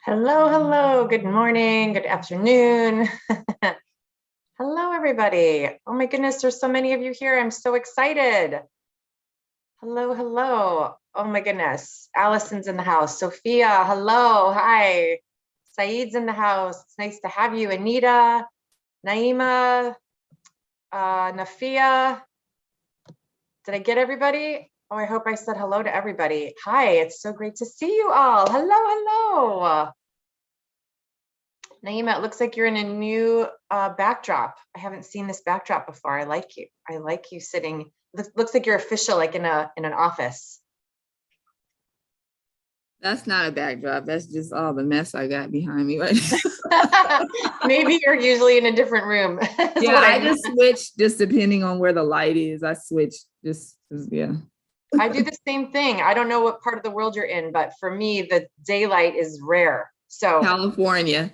Hello, hello, good morning, good afternoon. Hello, everybody. Oh my goodness, there's so many of you here. I'm so excited. Hello, hello. Oh my goodness. Allison's in the house. Sophia, hello, hi. Saeed's in the house. It's nice to have you. Anita, Naima, Nafia. Did I get everybody? Oh, I hope I said hello to everybody. Hi, it's so great to see you all. Hello, hello. Naima, it looks like you're in a new backdrop. I haven't seen this backdrop before. I like you. I like you sitting. Looks like you're official, like in an office. That's not a backdrop. That's just all the mess I got behind me right now. Maybe you're usually in a different room. Yeah, I just switch just depending on where the light is. I switch yeah. I do the same thing. I don't know what part of the world you're in, but for me, the daylight is rare. So California.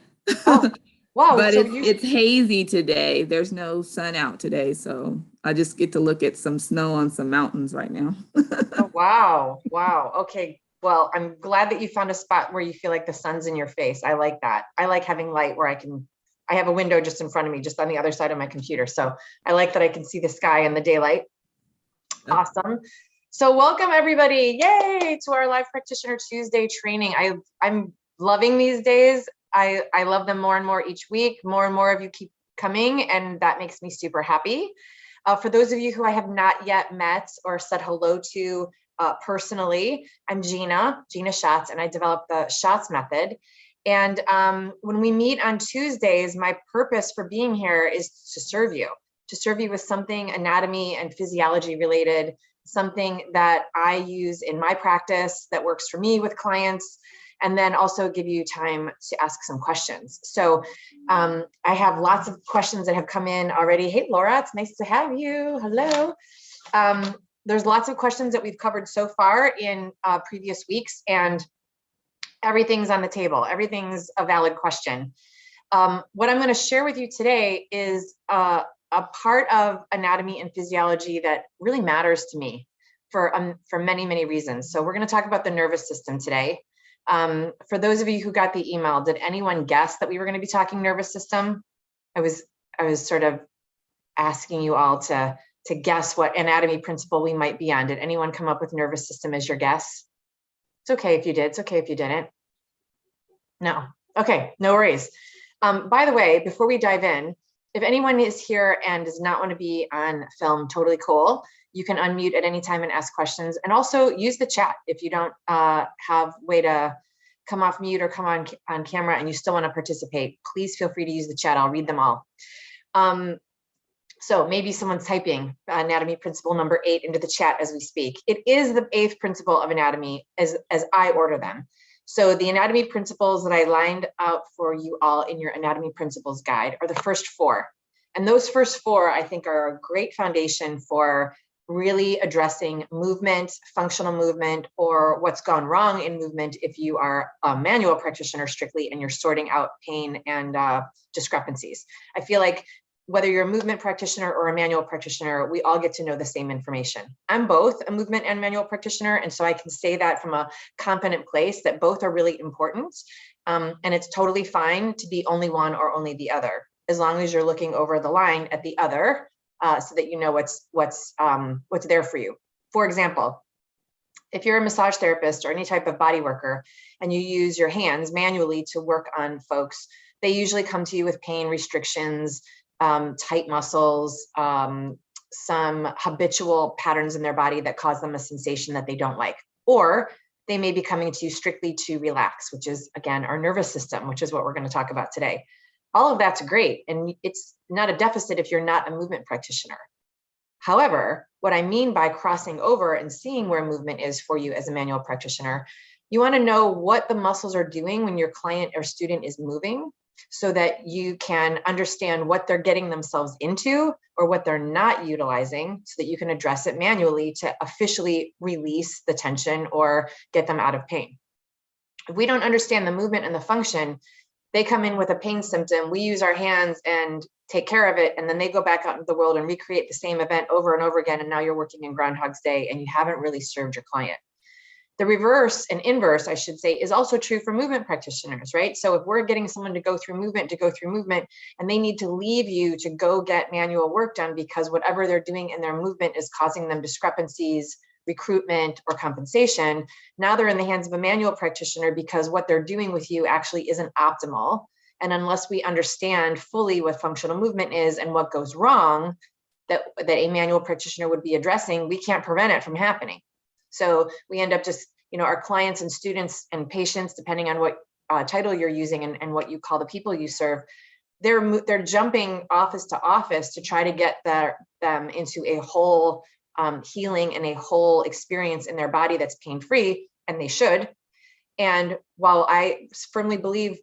Oh, wow. But So it's hazy today. There's no sun out today. So I just get to look at some snow on some mountains right now. Oh, wow. Wow. Okay. Well, I'm glad that you found a spot where you feel like the sun's in your face. I like that. I like having light where I have a window just in front of me, just on the other side of my computer. So I like that I can see the sky in the daylight. Yep. Awesome. So welcome everybody. Yay to our Live Practitioner Tuesday training. I'm loving these days. I love them more and more each week. More and more of you keep coming, and that makes me super happy. For those of you who I have not yet met or said hello to personally, I'm Gina Schatz, and I developed the Schatz method. And when we meet on Tuesdays, my purpose for being here is to serve you with something anatomy and physiology related, something that I use in my practice that works for me with clients, and then also give you time to ask some questions. So I have lots of questions that have come in already. Hey, Laura, it's nice to have you. Hello. There's lots of questions that we've covered so far in previous weeks, and everything's on the table. Everything's a valid question. What I'm going to share with you today is a part of anatomy and physiology that really matters to me for many, many reasons. So we're going to talk about the nervous system today. For those of you who got the email, did anyone guess that we were going to be talking nervous system? I was sort of asking you all to guess what anatomy principle we might be on. Did anyone come up with nervous system as your guess? It's okay if you did. It's okay if you didn't. No. Okay, no worries. By the way, before we dive in, if anyone is here and does not want to be on film, totally cool. You can unmute at any time and ask questions, and also use the chat if you don't have way to come off mute or come on camera and you still want to participate. Please feel free to use the chat. I'll read them all. So maybe someone's typing anatomy principle number 8 into the chat as we speak. It is the 8th principle of anatomy as I order them. So the anatomy principles that I lined out for you all in your anatomy principles guide are the first 4. And those first 4, I think, are a great foundation for really addressing movement, functional movement, or what's gone wrong in movement if you are a manual practitioner strictly and you're sorting out pain and discrepancies. I feel like whether you're a movement practitioner or a manual practitioner, we all get to know the same information. I'm both a movement and manual practitioner, and so I can say that from a competent place that both are really important, and it's totally fine to be only one or only the other, as long as you're looking over the line at the other, so that you know what's there for you. For example, if you're a massage therapist or any type of body worker and you use your hands manually to work on folks, they usually come to you with pain, restrictions, tight muscles, some habitual patterns in their body that cause them a sensation that they don't like. Or they may be coming to you strictly to relax, which is, again, our nervous system, which is what we're going to talk about today. All of that's great, and it's not a deficit if you're not a movement practitioner. However, what I mean by crossing over and seeing where movement is for you as a manual practitioner, you want to know what the muscles are doing when your client or student is moving, so that you can understand what they're getting themselves into or what they're not utilizing, so that you can address it manually to officially release the tension or get them out of pain. If we don't understand the movement and the function, they come in with a pain symptom, we use our hands and take care of it, and then they go back out into the world and recreate the same event over and over again, and now you're working in Groundhog's Day and you haven't really served your client. The reverse and inverse, I should say, is also true for movement practitioners, right? So if we're getting someone to go through movement, and they need to leave you to go get manual work done because whatever they're doing in their movement is causing them discrepancies, recruitment, or compensation, now they're in the hands of a manual practitioner because what they're doing with you actually isn't optimal. And unless we understand fully what functional movement is and what goes wrong, that a manual practitioner would be addressing, we can't prevent it from happening. So we end up just, our clients and students and patients, depending on what title you're using and what you call the people you serve, they're jumping office to office to try to get them into a whole healing and a whole experience in their body that's pain-free, and they should. And while I firmly believe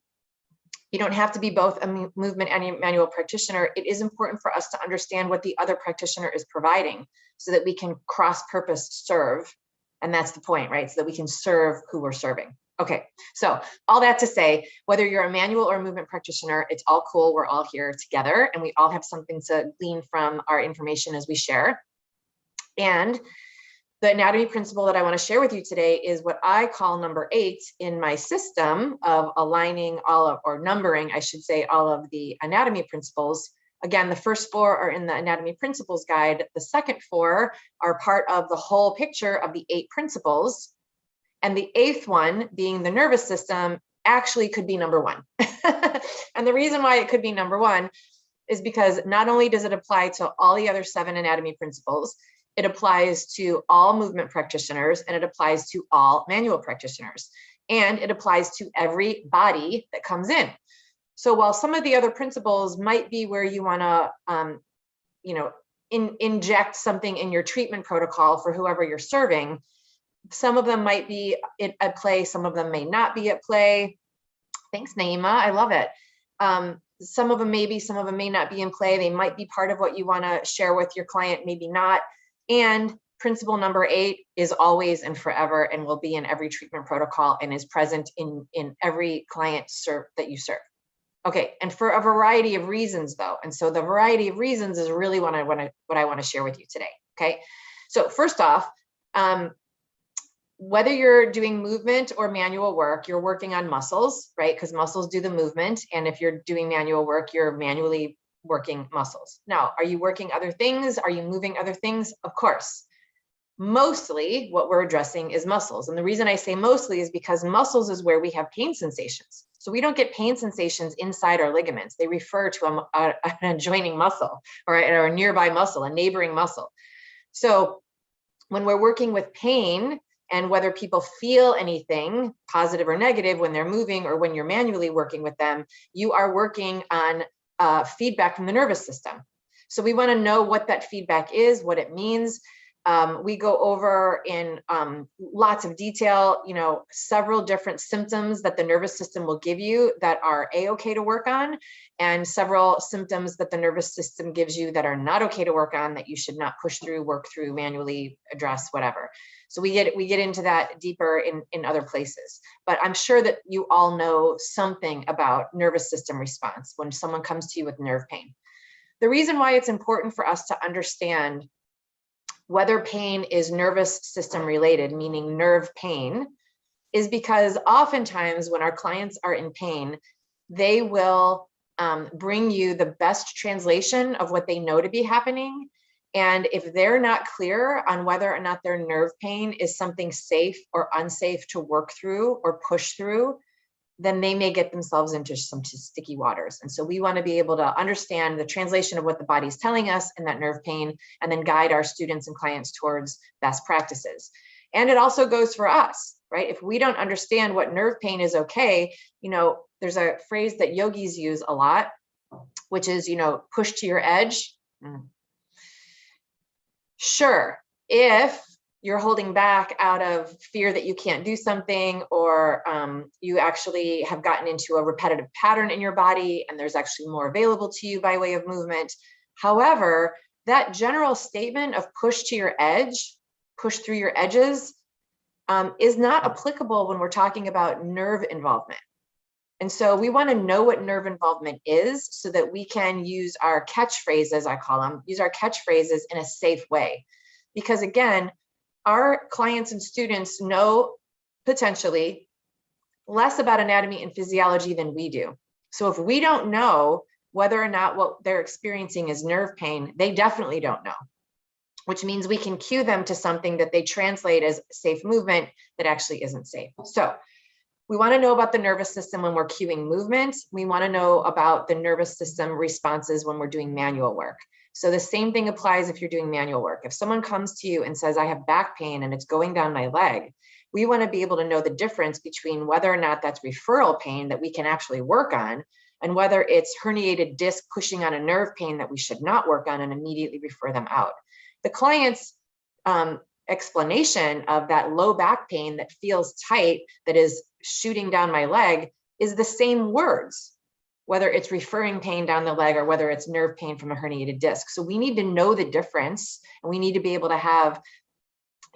you don't have to be both a movement and a manual practitioner, it is important for us to understand what the other practitioner is providing so that we can cross-purpose serve. And that's the point, right? So that we can serve who we're serving. Okay, so all that to say, whether you're a manual or a movement practitioner, it's all cool. We're all here together and we all have something to glean from our information as we share. And the anatomy principle that I want to share with you today is what I call number 8 in my system of aligning numbering, I should say, all of the anatomy principles. Again, the first 4 are in the anatomy principles guide. The second 4 are part of the whole picture of the 8 principles. And the 8th one, being the nervous system, actually could be number 1. And the reason why it could be number 1 is because not only does it apply to all the other 7 anatomy principles, it applies to all movement practitioners, and it applies to all manual practitioners, and it applies to every body that comes in. So while some of the other principles might be where you want to, inject something in your treatment protocol for whoever you're serving, some of them might be at play, some of them may not be at play. Thanks, Naima, I love it. Some of them maybe, some of them may not be in play. They might be part of what you want to share with your client, maybe not. And principle number 8 is always and forever and will be in every treatment protocol and is present in every client that you serve. Okay, and for a variety of reasons though. And so the variety of reasons is really what I want to share with you today. Okay, so first off, whether you're doing movement or manual work, you're working on muscles, right? Because muscles do the movement. And if you're doing manual work, you're manually working muscles. Now, are you working other things? Are you moving other things? Of course. Mostly what we're addressing is muscles. And the reason I say mostly is because muscles is where we have pain sensations. So we don't get pain sensations inside our ligaments. They refer to an adjoining muscle or a nearby muscle, a neighboring muscle. So when we're working with pain, and whether people feel anything positive or negative when they're moving or when you're manually working with them, you are working on feedback from the nervous system. So we want to know what that feedback is, what it means. We go over in lots of detail, several different symptoms that the nervous system will give you that are A-okay to work on, and several symptoms that the nervous system gives you that are not okay to work on, that you should not push through, work through, manually address, whatever. So we get into that deeper in other places. But I'm sure that you all know something about nervous system response when someone comes to you with nerve pain. The reason why it's important for us to understand whether pain is nervous system related, meaning nerve pain, is because oftentimes when our clients are in pain, they will bring you the best translation of what they know to be happening. And if they're not clear on whether or not their nerve pain is something safe or unsafe to work through or push through, then they may get themselves into some sticky waters. And so we want to be able to understand the translation of what the body's telling us in that nerve pain, and then guide our students and clients towards best practices. And it also goes for us, right? If we don't understand what nerve pain is okay, there's a phrase that yogis use a lot, which is, push to your edge. Sure, if you're holding back out of fear that you can't do something, or you actually have gotten into a repetitive pattern in your body and there's actually more available to you by way of movement. However, that general statement of push to your edge, push through your edges, is not applicable when we're talking about nerve involvement. And so we want to know what nerve involvement is so that we can use our catchphrases, I call them, use our catchphrases in a safe way. Because again, our clients and students know potentially less about anatomy and physiology than we do. So if we don't know whether or not what they're experiencing is nerve pain, they definitely don't know, which means we can cue them to something that they translate as safe movement that actually isn't safe. So we want to know about the nervous system when we're cueing movement. We want to know about the nervous system responses when we're doing manual work. So the same thing applies if you're doing manual work. If someone comes to you and says, I have back pain and it's going down my leg, we want to be able to know the difference between whether or not that's referral pain that we can actually work on and whether it's herniated disc pushing on a nerve pain that we should not work on and immediately refer them out. The client's explanation of that low back pain that feels tight, that is shooting down my leg, is the same words, whether it's referring pain down the leg or whether it's nerve pain from a herniated disc. So we need to know the difference, and we need to be able to have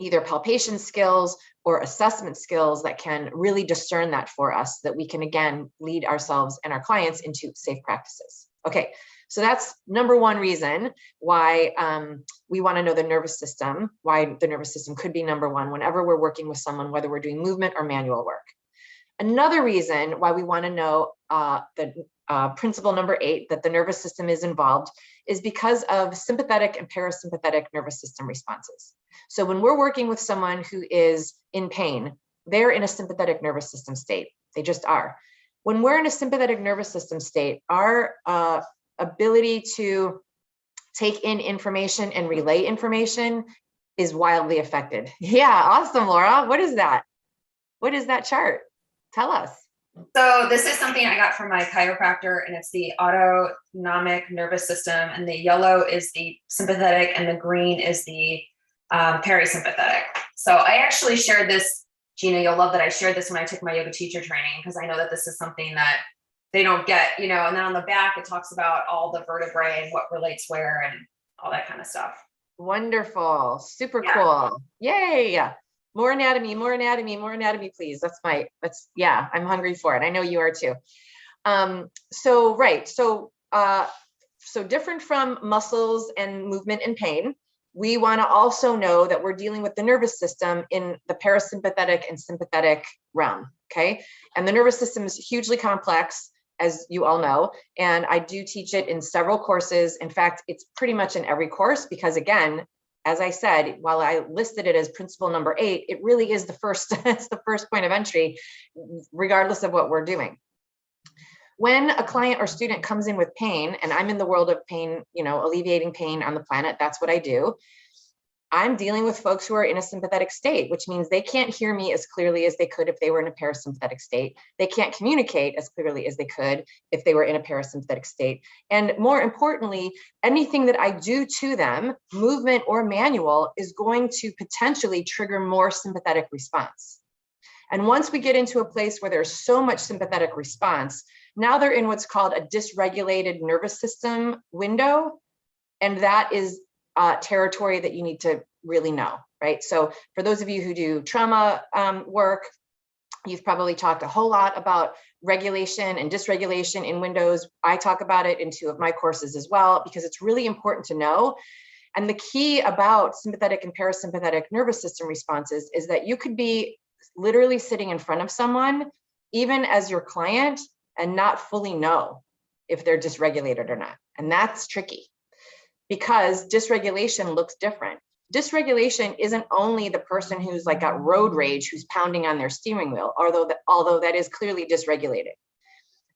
either palpation skills or assessment skills that can really discern that for us, so that we can, again, lead ourselves and our clients into safe practices. Okay, so that's number one reason why we want to know the nervous system, why the nervous system could be number one whenever we're working with someone, whether we're doing movement or manual work. Another reason why we want to know principle number 8, that the nervous system is involved, is because of sympathetic and parasympathetic nervous system responses. So when we're working with someone who is in pain, they're in a sympathetic nervous system state. They just are. When we're in a sympathetic nervous system state, our ability to take in information and relay information is wildly affected. Yeah, awesome, Laura. What is that? What is that chart? Tell us. So this is something I got from my chiropractor, and it's the autonomic nervous system, and the yellow is the sympathetic and the green is the parasympathetic. So I actually shared this, Gina, you'll love that I shared this when I took my yoga teacher training, because I know that this is something that they don't get, and then on the back, it talks about all the vertebrae and what relates where and all that kind of stuff. Wonderful. Super cool. Yay. More anatomy, please. Yeah, I'm hungry for it. I know you are too. So different from muscles and movement and pain, we want to also know that we're dealing with the nervous system in the parasympathetic and sympathetic realm. Okay. And the nervous system is hugely complex, as you all know, and I do teach it in several courses. In fact, it's pretty much in every course, because again, as I said, while I listed it as principle number 8, it really is the first, it's the first point of entry, regardless of what we're doing. When a client or student comes in with pain, and I'm in the world of pain, alleviating pain on the planet, that's what I do. I'm dealing with folks who are in a sympathetic state, which means they can't hear me as clearly as they could if they were in a parasympathetic state. They can't communicate as clearly as they could if they were in a parasympathetic state. And more importantly, anything that I do to them, movement or manual, is going to potentially trigger more sympathetic response. And once we get into a place where there's so much sympathetic response, now they're in what's called a dysregulated nervous system window. And that is territory that you need to really know, right? So for those of you who do trauma work, you've probably talked a whole lot about regulation and dysregulation in windows. I talk about it in 2 of my courses as well, because it's really important to know. And the key about sympathetic and parasympathetic nervous system responses is that you could be literally sitting in front of someone, even as your client, and not fully know if they're dysregulated or not. And that's tricky, because dysregulation looks different. Dysregulation isn't only the person who's like got road rage, who's pounding on their steering wheel, although that is clearly dysregulated.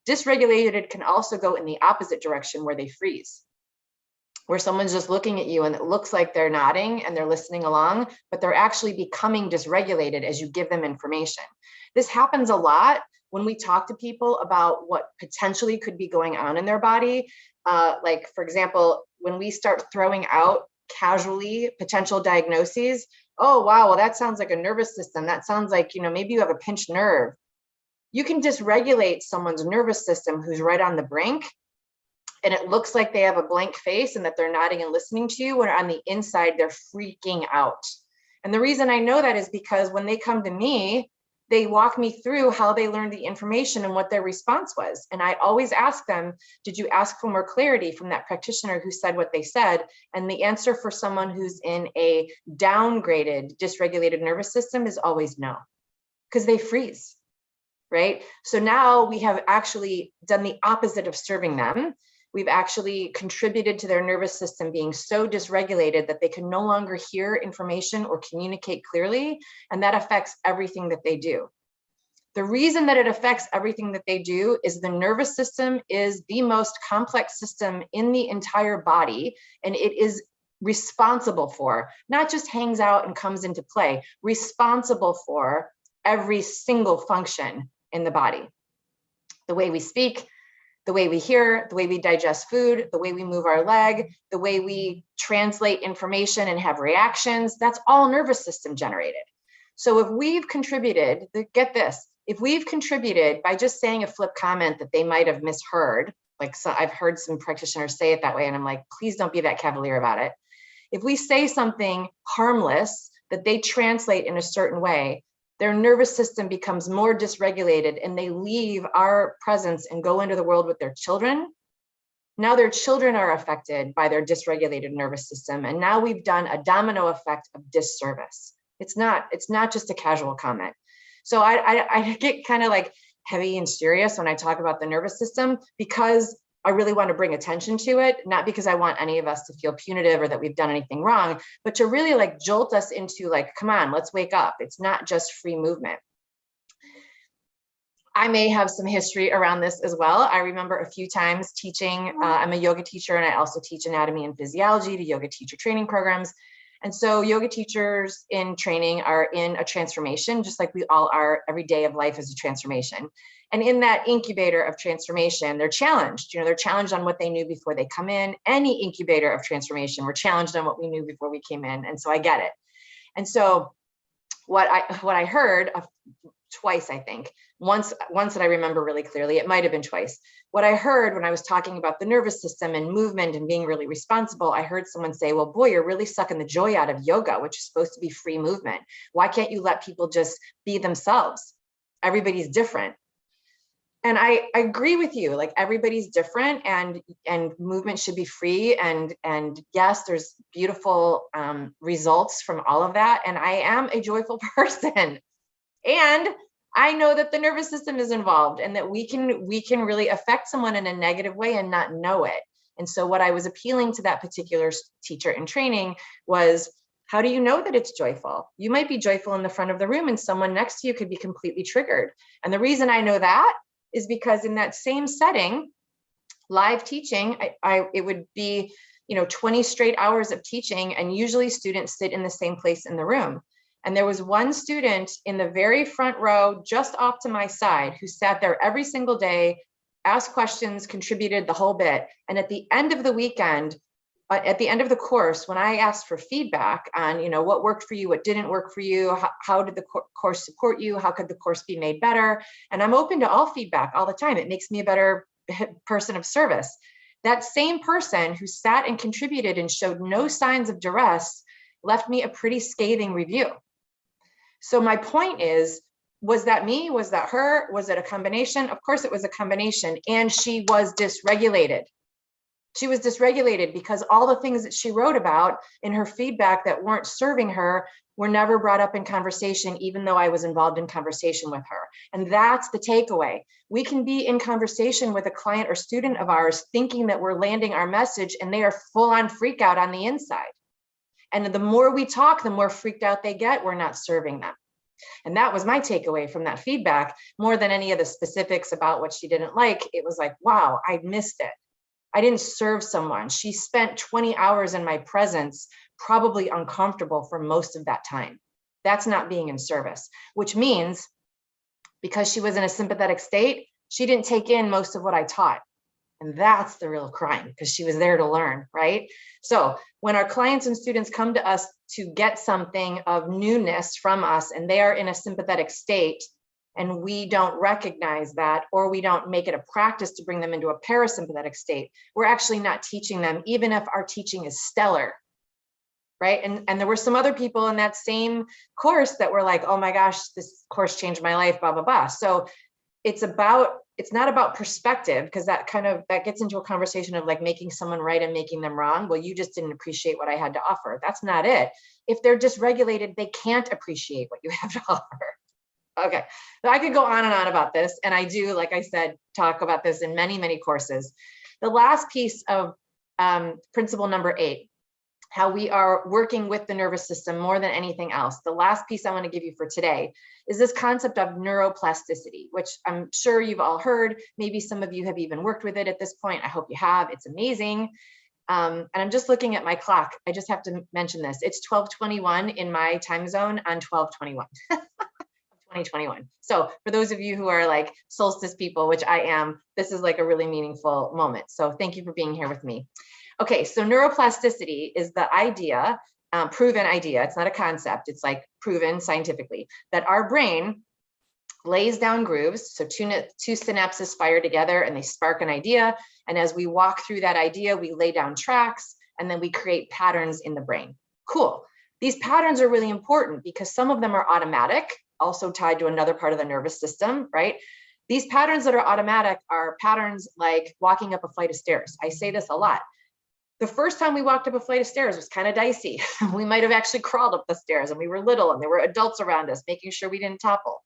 Dysregulated can also go in the opposite direction, where they freeze, where someone's just looking at you and it looks like they're nodding and they're listening along, but they're actually becoming dysregulated as you give them information. This happens a lot when we talk to people about what potentially could be going on in their body. Like, for example, when we start throwing out casually potential diagnoses, oh, wow, well, that sounds like a nervous system. That sounds like, maybe you have a pinched nerve. You can dysregulate someone's nervous system who's right on the brink, and it looks like they have a blank face and that they're nodding and listening to you, when on the inside, they're freaking out. And the reason I know that is because when they come to me, they walk me through how they learned the information and what their response was. And I always ask them, did you ask for more clarity from that practitioner who said what they said? And the answer for someone who's in a downgraded, dysregulated nervous system is always no. because they freeze, right? So now we have actually done the opposite of serving them. We've actually contributed to their nervous system being so dysregulated that they can no longer hear information or communicate clearly, and that affects everything that they do. The reason that it affects everything that they do is the nervous system is the most complex system in the entire body, and it is responsible for, not just hangs out and comes into play, responsible for every single function in the body. The way we speak, the way we hear, the way we digest food, the way we move our leg, the way we translate information and have reactions, that's all nervous system generated. So if we've contributed, get this, if we've contributed by just saying a flip comment that they might have misheard, like so I've heard some practitioners say it that way, and I'm like, please don't be that cavalier about it. If we say something harmless that they translate in a certain way, their nervous system becomes more dysregulated and they leave our presence and go into the world with their children. Now their children are affected by their dysregulated nervous system. And now we've done a domino effect of disservice. It's not just a casual comment. So I get kind of like heavy and serious when I talk about the nervous system, because I really want to bring attention to it, not because I want any of us to feel punitive or that we've done anything wrong, but to really like jolt us into like, come on, let's wake up. It's not just free movement. I may have some history around this as well. I remember a few times teaching, I'm a yoga teacher and I also teach anatomy and physiology to yoga teacher training programs. And so yoga teachers in training are in a transformation, just like we all are. Every day of life is a transformation. And in that incubator of transformation, they're challenged. They're challenged on what they knew before they come in. Any incubator of transformation, we're challenged on what we knew before we came in. And so I get it. And so what I heard twice, I think, once that I remember really clearly, it might've been twice. What I heard when I was talking about the nervous system and movement and being really responsible, I heard someone say, well, boy, you're really sucking the joy out of yoga, which is supposed to be free movement. Why can't you let people just be themselves? Everybody's different. And I agree with you, like everybody's different and movement should be free. And yes, there's beautiful results from all of that. And I am a joyful person. And I know that the nervous system is involved and that we can really affect someone in a negative way and not know it. And so what I was appealing to that particular teacher in training was, how do you know that it's joyful? You might be joyful in the front of the room and someone next to you could be completely triggered. And the reason I know that is because in that same setting, live teaching, it would be 20 straight hours of teaching, and usually students sit in the same place in the room. And there was one student in the very front row, just off to my side, who sat there every single day, asked questions, contributed the whole bit. And at the end of the weekend, at the end of the course, when I asked for feedback on, what worked for you, what didn't work for you, how did the course support you, how could the course be made better? And I'm open to all feedback all the time. It makes me a better person of service. That same person who sat and contributed and showed no signs of duress left me a pretty scathing review. So my point is, was that me? Was that her? Was it a combination? Of course it was a combination. And she was dysregulated. She was dysregulated because all the things that she wrote about in her feedback that weren't serving her were never brought up in conversation, even though I was involved in conversation with her. And that's the takeaway. We can be in conversation with a client or student of ours thinking that we're landing our message, and they are full on freak out on the inside. And the more we talk, the more freaked out they get. We're not serving them. And that was my takeaway from that feedback, more than any of the specifics about what she didn't like. It was like, wow, I missed it. I didn't serve someone. She spent 20 hours in my presence, probably uncomfortable for most of that time. That's not being in service, which means because she was in a sympathetic state, she didn't take in most of what I taught. And that's the real crime, because she was there to learn, right? So when our clients and students come to us to get something of newness from us, and they are in a sympathetic state, and we don't recognize that, or we don't make it a practice to bring them into a parasympathetic state, we're actually not teaching them, even if our teaching is stellar, right? And there were some other people in that same course that were like, oh my gosh, this course changed my life, blah, blah, blah. So it's not about perspective, because that gets into a conversation of like making someone right and making them wrong. Well, you just didn't appreciate what I had to offer. That's not it. If they're dysregulated, they can't appreciate what you have to offer. Okay, so I could go on and on about this, and I do, like I said, talk about this in many, many courses. The last piece of principle number 8, how we are working with the nervous system more than anything else. The last piece I want to give you for today is this concept of neuroplasticity, which I'm sure you've all heard. Maybe some of you have even worked with it at this point. I hope you have. It's amazing. And I'm just looking at my clock. I just have to mention this. It's 12:21 in my time zone on 12/21. 2021. So for those of you who are like solstice people, which I am, this is like a really meaningful moment. So thank you for being here with me. Okay, so neuroplasticity is the idea, proven idea. It's not a concept. It's like proven scientifically that our brain lays down grooves. So two synapses fire together and they spark an idea. And as we walk through that idea, we lay down tracks and then we create patterns in the brain. Cool. These patterns are really important because some of them are automatic, also tied to another part of the nervous system, right? These patterns that are automatic are patterns like walking up a flight of stairs. I say this a lot. The first time we walked up a flight of stairs was kind of dicey. We might have actually crawled up the stairs and we were little and there were adults around us making sure we didn't topple.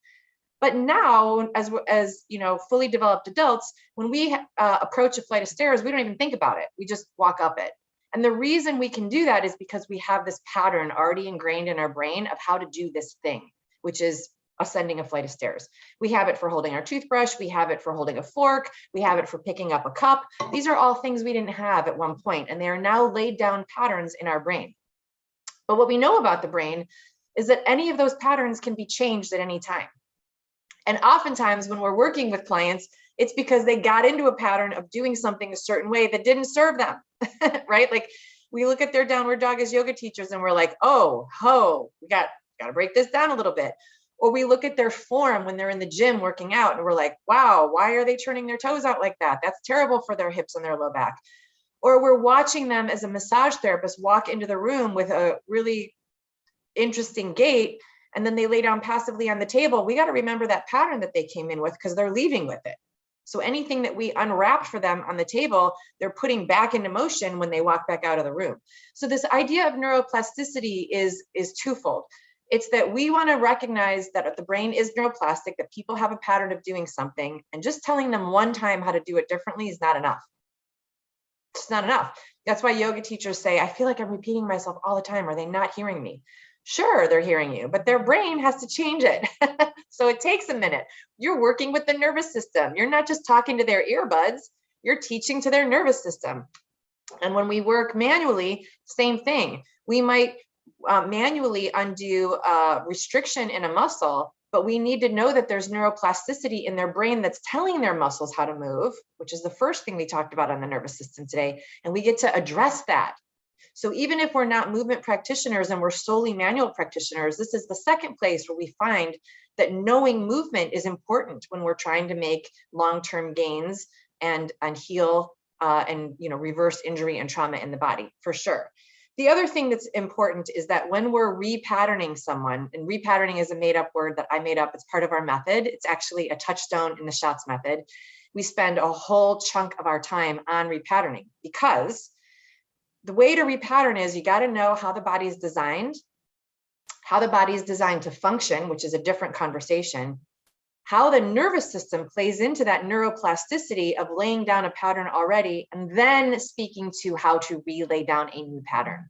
But now, as you know, fully developed adults, when we approach a flight of stairs, we don't even think about it. We just walk up it. And the reason we can do that is because we have this pattern already ingrained in our brain of how to do this thing, which is ascending a flight of stairs. We have it for holding our toothbrush. We have it for holding a fork. We have it for picking up a cup. These are all things we didn't have at one point, and they are now laid down patterns in our brain. But what we know about the brain is that any of those patterns can be changed at any time. And oftentimes when we're working with clients, it's because they got into a pattern of doing something a certain way that didn't serve them, right? Like we look at their downward dog as yoga teachers and we're like, oh, we got to break this down a little bit. Or we look at their form when they're in the gym working out and we're like, wow, why are they turning their toes out like that? That's terrible for their hips and their low back. Or we're watching them as a massage therapist walk into the room with a really interesting gait, and then they lay down passively on the table. We got to remember that pattern that they came in with because they're leaving with it. So anything that we unwrapped for them on the table, they're putting back into motion when they walk back out of the room. So this idea of neuroplasticity is twofold. It's that we want to recognize that the brain is neuroplastic, that people have a pattern of doing something, and just telling them one time how to do it differently is not enough. It's not enough. That's why yoga teachers say, I feel like I'm repeating myself all the time. Are they not hearing me? Sure, they're hearing you, but their brain has to change it. So it takes a minute. You're working with the nervous system. You're not just talking to their earbuds, you're teaching to their nervous system. And when we work manually, same thing. We might manually undo restriction in a muscle, but we need to know that there's neuroplasticity in their brain that's telling their muscles how to move, which is the first thing we talked about on the nervous system today. And we get to address that. So even if we're not movement practitioners and we're solely manual practitioners, this is the second place where we find that knowing movement is important when we're trying to make long-term gains and heal and reverse injury and trauma in the body, for sure. The other thing that's important is that when we're repatterning someone, and repatterning is a made-up word that I made up, it's part of our method. It's actually a touchstone in the Schatz method. We spend a whole chunk of our time on repatterning because the way to repattern is you got to know how the body is designed, to function, which is a different conversation, how the nervous system plays into that neuroplasticity of laying down a pattern already, and then speaking to how to relay down a new pattern,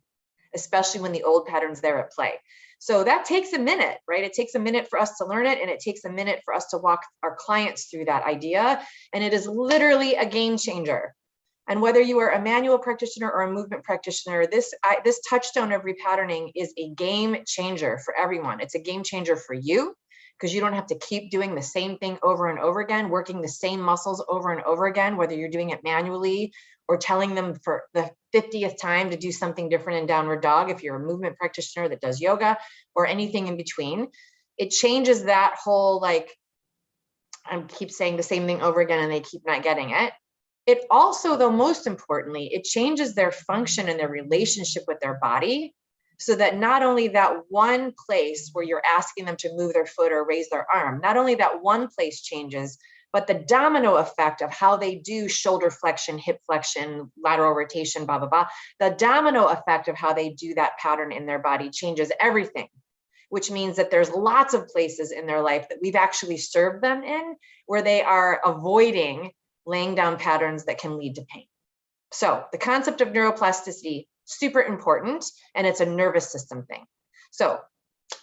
especially when the old pattern's there at play. So that takes a minute, right? It takes a minute for us to learn it, and it takes a minute for us to walk our clients through that idea. And it is literally a game changer. And whether you are a manual practitioner or a movement practitioner, this touchstone of repatterning is a game changer for everyone. It's a game changer for you because you don't have to keep doing the same thing over and over again, working the same muscles over and over again, whether you're doing it manually or telling them for the 50th time to do something different in downward dog if you're a movement practitioner that does yoga or anything in between. It changes that whole, like, I keep saying the same thing over again and they keep not getting it. It also, though, most importantly, it changes their function and their relationship with their body so that not only that one place where you're asking them to move their foot or raise their arm, not only that one place changes, but the domino effect of how they do shoulder flexion, hip flexion, lateral rotation, blah, blah, blah. The domino effect of how they do that pattern in their body changes everything. which means that there's lots of places in their life that we've actually served them in where they are avoiding laying down patterns that can lead to pain. So the concept of neuroplasticity, super important, and it's a nervous system thing. So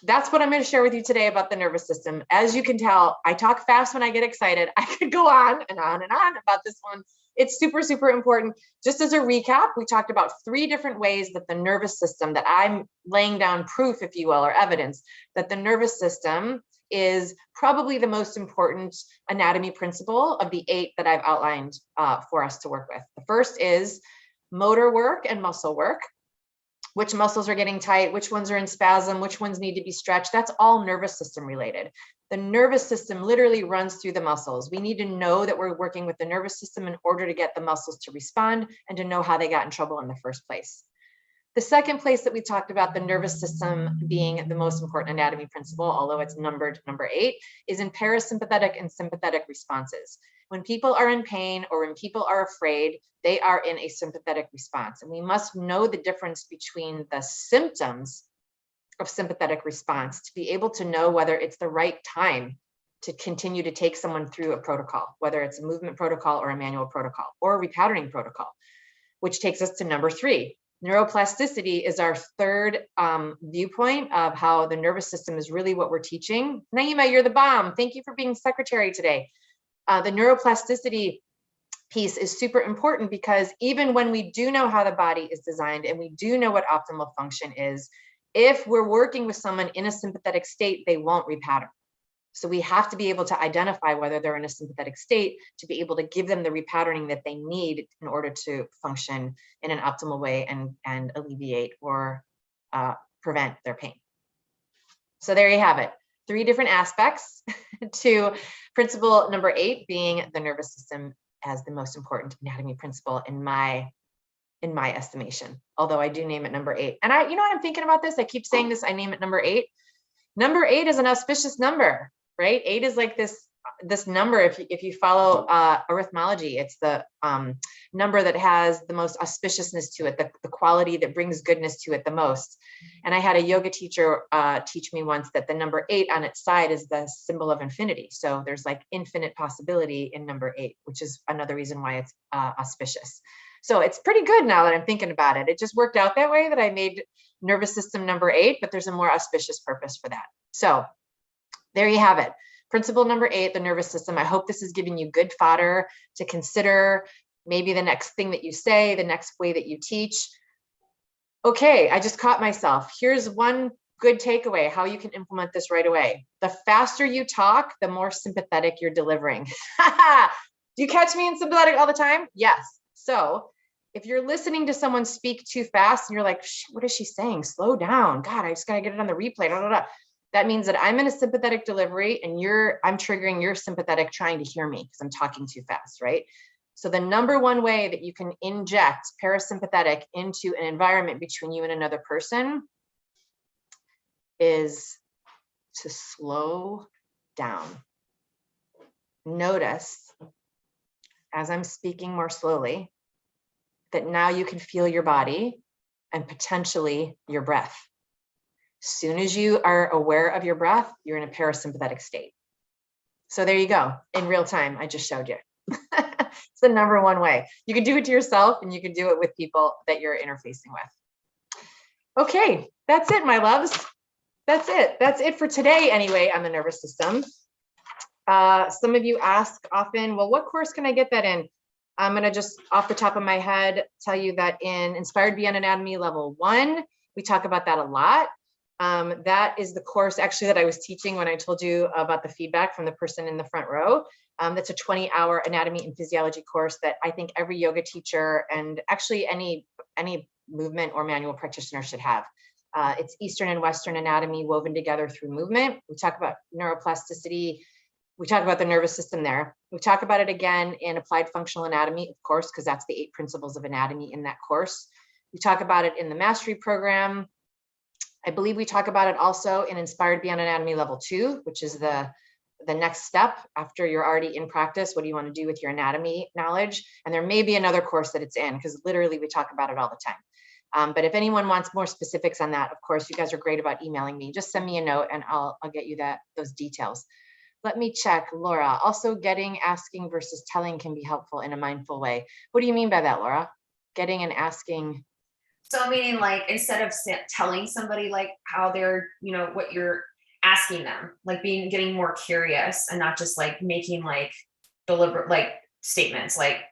that's what I'm going to share with you today about the nervous system. As you can tell, I talk fast when I get excited. I could go on and on and on about this one. It's super, super important. Just as a recap, we talked about 3 different ways that the nervous system, that I'm laying down proof, if you will, or evidence, that the nervous system is probably the most important anatomy principle of the 8 that I've outlined for us to work with. The first is motor work and muscle work. Which muscles are getting tight, which ones are in spasm, which ones need to be stretched. That's all nervous system related. The nervous system literally runs through the muscles. We need to know that we're working with the nervous system in order to get the muscles to respond and to know how they got in trouble in the first place. The second place that we talked about the nervous system being the most important anatomy principle, although it's numbered number 8, is in parasympathetic and sympathetic responses. When people are in pain or when people are afraid, they are in a sympathetic response. And we must know the difference between the symptoms of sympathetic response to be able to know whether it's the right time to continue to take someone through a protocol, whether it's a movement protocol or a manual protocol or a repatterning protocol, which takes us to number 3. Neuroplasticity is our third viewpoint of how the nervous system is really what we're teaching. Naima, you're the bomb. Thank you for being secretary today. The neuroplasticity piece is super important because even when we do know how the body is designed and we do know what optimal function is, if we're working with someone in a sympathetic state, they won't repattern. So we have to be able to identify whether they're in a sympathetic state to be able to give them the repatterning that they need in order to function in an optimal way and alleviate or prevent their pain. So there you have it. 3 different aspects to principle number 8 being the nervous system as the most important anatomy principle in my estimation. Although I do name it number 8. And you know what I'm thinking about this? I keep saying this, I name it number 8. Number 8 is an auspicious number, right? 8 is like this number. If you follow arithmology, it's the number that has the most auspiciousness to it, the quality that brings goodness to it the most. And I had a yoga teacher teach me once that the number 8 on its side is the symbol of infinity. So there's like infinite possibility in number 8, which is another reason why it's auspicious. So it's pretty good now that I'm thinking about it. It just worked out that way that I made nervous system number 8, but there's a more auspicious purpose for that. So there you have it. Principle number 8, the nervous system. I hope this is giving you good fodder to consider maybe the next thing that you say, the next way that you teach. Okay, I just caught myself. Here's one good takeaway, how you can implement this right away. The faster you talk, the more sympathetic you're delivering. Do you catch me in sympathetic all the time? Yes. So if you're listening to someone speak too fast and you're like, what is she saying? Slow down. God, I just got to get it on the replay. Blah, blah, blah. That means that I'm in a sympathetic delivery and I'm triggering your sympathetic trying to hear me because I'm talking too fast, right? So the number one way that you can inject parasympathetic into an environment between you and another person is to slow down. Notice as I'm speaking more slowly that now you can feel your body and potentially your breath. Soon as you are aware of your breath, you're in a parasympathetic state. So there you go. In real time, I just showed you. It's the number one way. You can do it to yourself and you can do it with people that you're interfacing with. Okay, that's it, my loves. That's it. That's it for today anyway on the nervous system. Some of you ask often, well, what course can I get that in? I'm going to just off the top of my head tell you that in Inspired Beyond Anatomy Level 1, we talk about that a lot. That is the course actually that I was teaching when I told you about the feedback from the person in the front row. That's a 20-hour anatomy and physiology course that I think every yoga teacher and actually any movement or manual practitioner should have. It's Eastern and Western anatomy woven together through movement. We talk about neuroplasticity. We talk about the nervous system there. We talk about it again in applied functional anatomy, of course, because that's the 8 principles of anatomy in that course. We talk about it in the mastery program. I believe we talk about it also in Inspired Beyond Anatomy Level 2, which is the next step after you're already in practice. What do you want to do with your anatomy knowledge? And there may be another course that it's in, because literally we talk about it all the time. But if anyone wants more specifics on that, of course, you guys are great about emailing me. Just send me a note and I'll get you those details. Let me check, Laura. Also, getting, asking versus telling can be helpful in a mindful way. What do you mean by that, Laura? Getting and asking. So meaning like, instead of telling somebody like how they're, you know, what you're asking them, like getting more curious and not just like making like deliberate like statements like,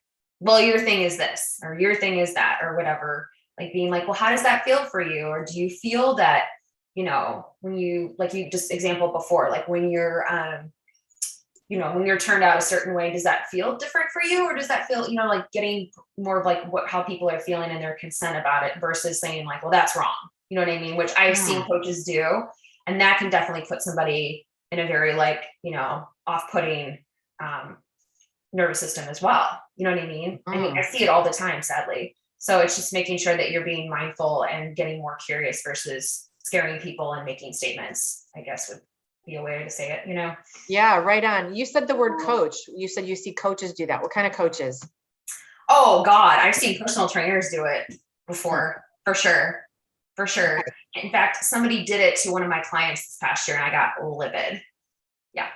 well, your thing is this, or your thing is that, or whatever. Like being like, well, how does that feel for you? Or do you feel that, you know, when you, like you just example before, like when you're, you know, when you're turned out a certain way, does that feel different for you? Or does that feel, you know, like getting more of like how people are feeling and their consent about it versus saying like, well, that's wrong. You know what I mean? Which I've seen coaches do. And that can definitely put somebody in a very like, you know, off-putting nervous system as well. You know what I mean? I mean, I see it all the time, sadly. So it's just making sure that you're being mindful and getting more curious versus scaring people and making statements, I guess would be a way to say it, you know? Yeah, right on. You said the word coach. You said you see coaches do that. What kind of coaches? Oh God, I've seen personal trainers do it before, for sure. For sure. In fact, somebody did it to one of my clients this past year and I got livid. Yeah.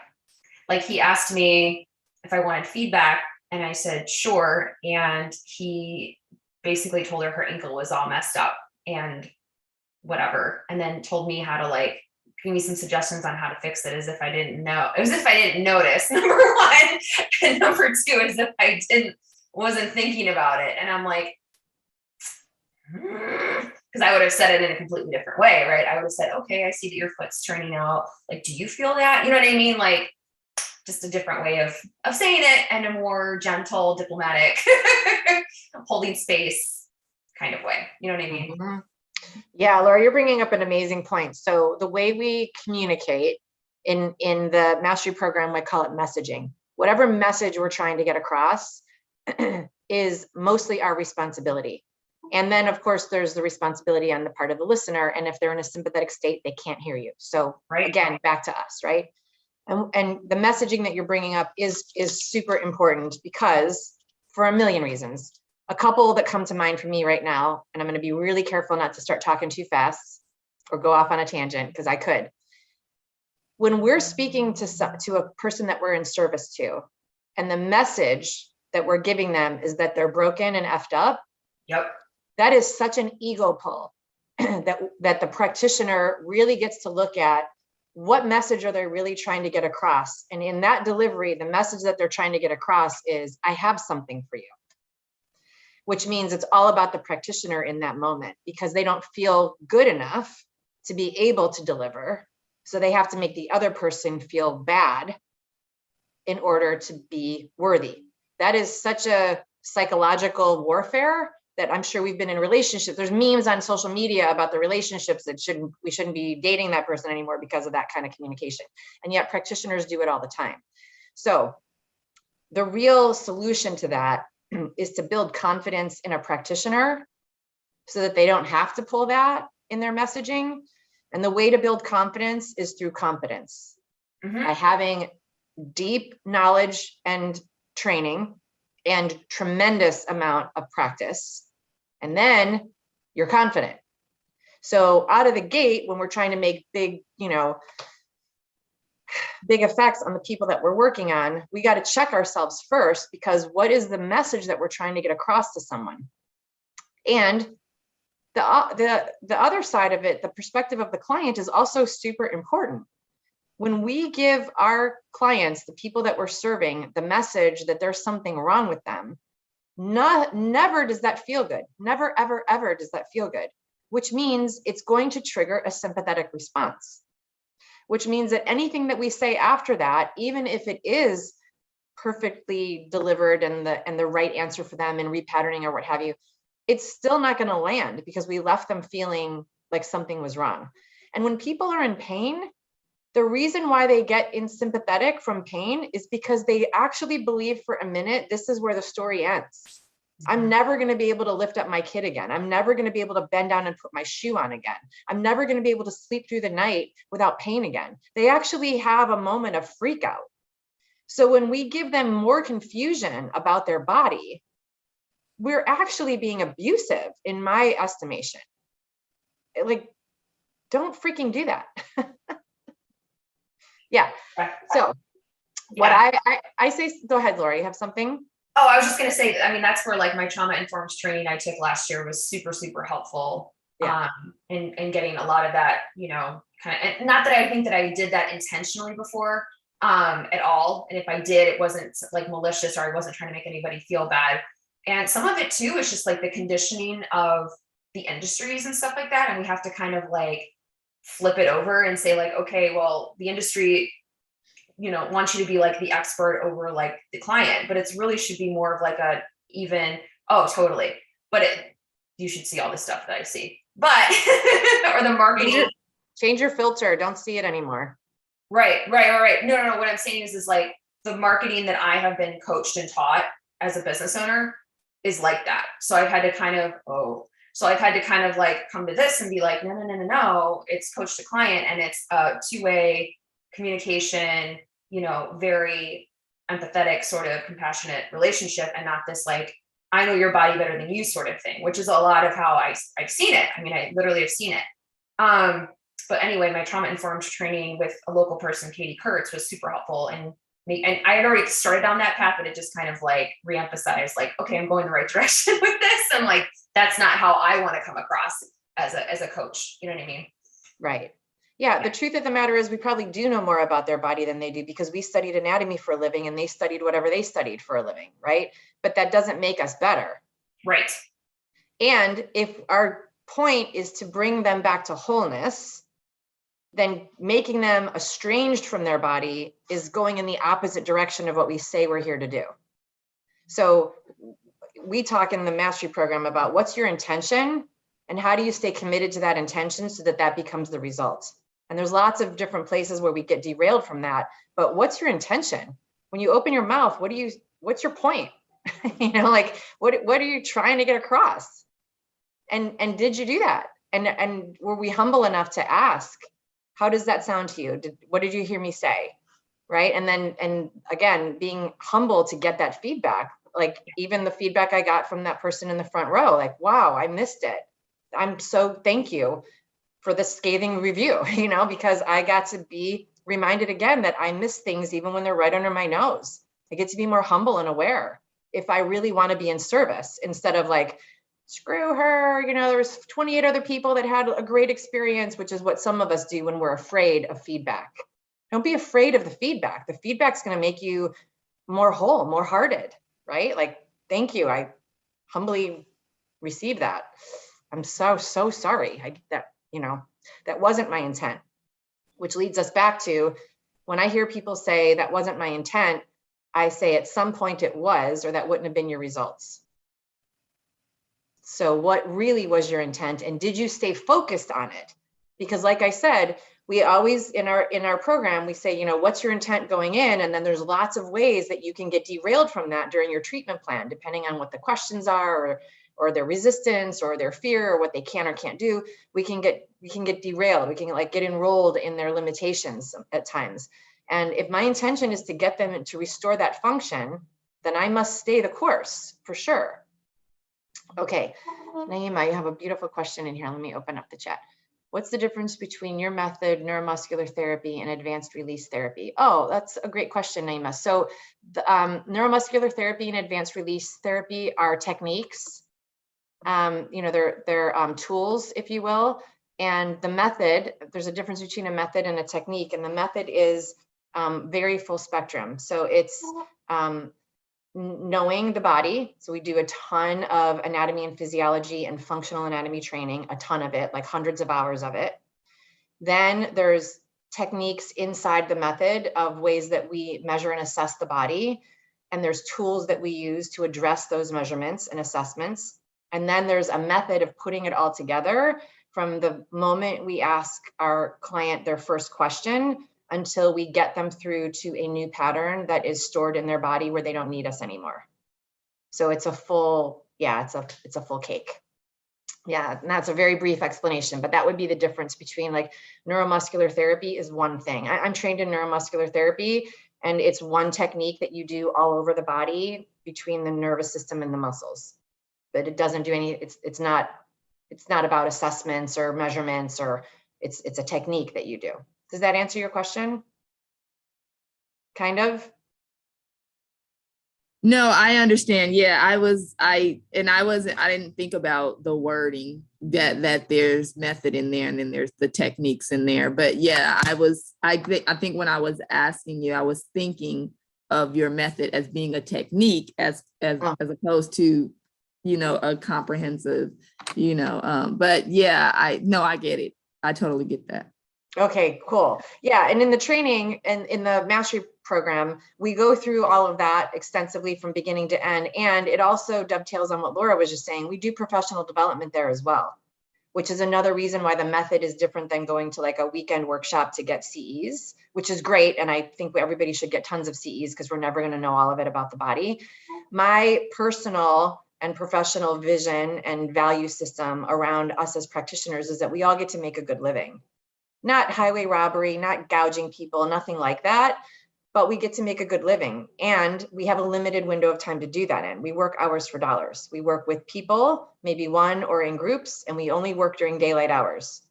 Like he asked me if I wanted feedback and I said, sure. And he basically told her ankle was all messed up and whatever. And then told me how to like, give me some suggestions on how to fix it as if I didn't know. It was as if I didn't notice, number one. And number two, as if I wasn't thinking about it. And I'm like, because I would have said it in a completely different way, right? I would have said, okay, I see that your foot's turning out. Like, do you feel that? You know what I mean? Like, just a different way of saying it and a more gentle, diplomatic, holding space kind of way. You know what I mean? Mm-hmm. Yeah, Laura, you're bringing up an amazing point. So the way we communicate in the mastery program, I call it messaging. Whatever message we're trying to get across is mostly our responsibility. And then, of course, there's the responsibility on the part of the listener. And if they're in a sympathetic state, they can't hear you. So again, back to us, right? And the messaging that you're bringing up is super important because for a million reasons. A couple that come to mind for me right now, and I'm going to be really careful not to start talking too fast or go off on a tangent because I could. When we're speaking to a person that we're in service to, and the message that we're giving them is that they're broken and effed up. Yep. That is such an ego pull that the practitioner really gets to look at. What message are they really trying to get across? And in that delivery, the message that they're trying to get across is, I have something for you. Which means it's all about the practitioner in that moment because they don't feel good enough to be able to deliver. So they have to make the other person feel bad in order to be worthy. That is such a psychological warfare that I'm sure we've been in relationships. There's memes on social media about the relationships that we shouldn't be dating that person anymore because of that kind of communication. And yet practitioners do it all the time. So the real solution to that is to build confidence in a practitioner so that they don't have to pull that in their messaging. And the way to build confidence is through competence, by having deep knowledge and training and tremendous amount of practice. And then you're confident. So out of the gate, when we're trying to make big effects on the people that we're working on, we got to check ourselves first, because what is the message that we're trying to get across to someone? And the other side of it, the perspective of the client, is also super important. When we give our clients, the people that we're serving, the message that there's something wrong with them, never does that feel good. Never, ever, ever does that feel good, which means it's going to trigger a sympathetic response. Which means that anything that we say after that, even if it is perfectly delivered and the right answer for them and repatterning or what have you, it's still not going to land because we left them feeling like something was wrong. And when people are in pain, the reason why they get in sympathetic from pain is because they actually believe for a minute, this is where the story ends. I'm never going to be able to lift up my kid again. I'm never going to be able to bend down and put my shoe on again. I'm never going to be able to sleep through the night without pain again. They actually have a moment of freak out. So when we give them more confusion about their body, we're actually being abusive in my estimation. Like, don't freaking do that. Yeah. So what I say, go ahead, Lori, you have something? Oh, I was just going to say, I mean, that's where like my trauma informed training I took last year was super, super helpful. Yeah. In getting a lot of that, you know, kind of, and not that I think that I did that intentionally before, at all. And if I did, it wasn't like malicious, or I wasn't trying to make anybody feel bad. And some of it too is just like the conditioning of the industries and stuff like that. And we have to kind of like flip it over and say like, okay, well, the industry, you know, wants you to be like the expert over like the client, but it's really should be more of like a even, oh, totally. But you should see all the stuff that I see, but, or the marketing. Change your filter. Don't see it anymore. Right. No. What I'm saying is like the marketing that I have been coached and taught as a business owner is like that. So I've had to kind of, like come to this and be like, no, it's coach to client, and it's a two-way communication, you know, very empathetic, sort of compassionate relationship, and not this like, I know your body better than you sort of thing, which is a lot of how I've seen it. I mean, I literally have seen it. But anyway, my trauma informed training with a local person, Katie Kurtz, was super helpful. And I had already started down that path, but it just kind of like reemphasized like, okay, I'm going the right direction with this. And like, that's not how I want to come across as a coach. You know what I mean? Right. Yeah. The truth of the matter is we probably do know more about their body than they do, because we studied anatomy for a living and they studied whatever they studied for a living. Right. But that doesn't make us better. Right. And if our point is to bring them back to wholeness, then making them estranged from their body is going in the opposite direction of what we say we're here to do. So we talk in the mastery program about what's your intention and how do you stay committed to that intention so that that becomes the result. And there's lots of different places where we get derailed from that. But what's your intention? When you open your mouth, what's your point? You know, like what are you trying to get across? And did you do that? And were we humble enough to ask, how does that sound to you? What did you hear me say? Right. And again, being humble to get that feedback, like even the feedback I got from that person in the front row, like, wow, I missed it. I'm so thank you for the scathing review, you know, because I got to be reminded again that I miss things even when they're right under my nose. I get to be more humble and aware if I really want to be in service, instead of like, screw her, you know, there was 28 other people that had a great experience, which is what some of us do when we're afraid of feedback. Don't be afraid of the feedback. The feedback's going to make you more whole, more hearted, right? Like, thank you. I humbly received that. I'm so sorry. That wasn't my intent, which leads us back to when I hear people say that wasn't my intent, I say at some point it was, or that wouldn't have been your results. So what really was your intent, and did you stay focused on it? Because like I said, we always in our program, we say, you know, what's your intent going in? And then there's lots of ways that you can get derailed from that during your treatment plan, depending on what the questions are, or their resistance or their fear, or what they can or can't do. We can get derailed. We can like get enrolled in their limitations at times. And if my intention is to get them to restore that function, then I must stay the course for sure. Okay, Naima, you have a beautiful question in here. Let me open up the chat. What's the difference between your method, neuromuscular therapy, and advanced release therapy? Oh, that's a great question, Naima. So the neuromuscular therapy and advanced release therapy are techniques. You know, they're tools, if you will. And the method, there's a difference between a method and a technique. And the method is very full spectrum. So it's knowing the body. So we do a ton of anatomy and physiology and functional anatomy training, a ton of it, like hundreds of hours of it. Then there's techniques inside the method of ways that we measure and assess the body. And there's tools that we use to address those measurements and assessments. And then there's a method of putting it all together from the moment we ask our client their first question until we get them through to a new pattern that is stored in their body where they don't need us anymore. So it's a full, it's a full cake. Yeah, and that's a very brief explanation, but that would be the difference between like neuromuscular therapy is one thing. I'm trained in neuromuscular therapy, and it's one technique that you do all over the body between the nervous system and the muscles. but it doesn't do any, it's not about assessments or measurements, or it's a technique that you do. Does that answer your question? Kind of? No, I understand. Yeah, I didn't think about the wording that there's method in there and then there's the techniques in there. But yeah, I think when I was asking you, I was thinking of your method as being a technique as opposed to, a comprehensive, but yeah, I get it. I totally get that. Okay, cool. Yeah, and in the training and in the mastery program, we go through all of that extensively from beginning to end. And it also dovetails on what Laura was just saying. We do professional development there as well, which is another reason why the method is different than going to like a weekend workshop to get CEs, which is great. And I think everybody should get tons of CEs because we're never going to know all of it about the body. My personal and professional vision and value system around us as practitioners is that we all get to make a good living. Not highway robbery, not gouging people, nothing like that, but we get to make a good living. And we have a limited window of time to do that in. We work hours for dollars. We work with people, maybe one or in groups, and we only work during daylight hours,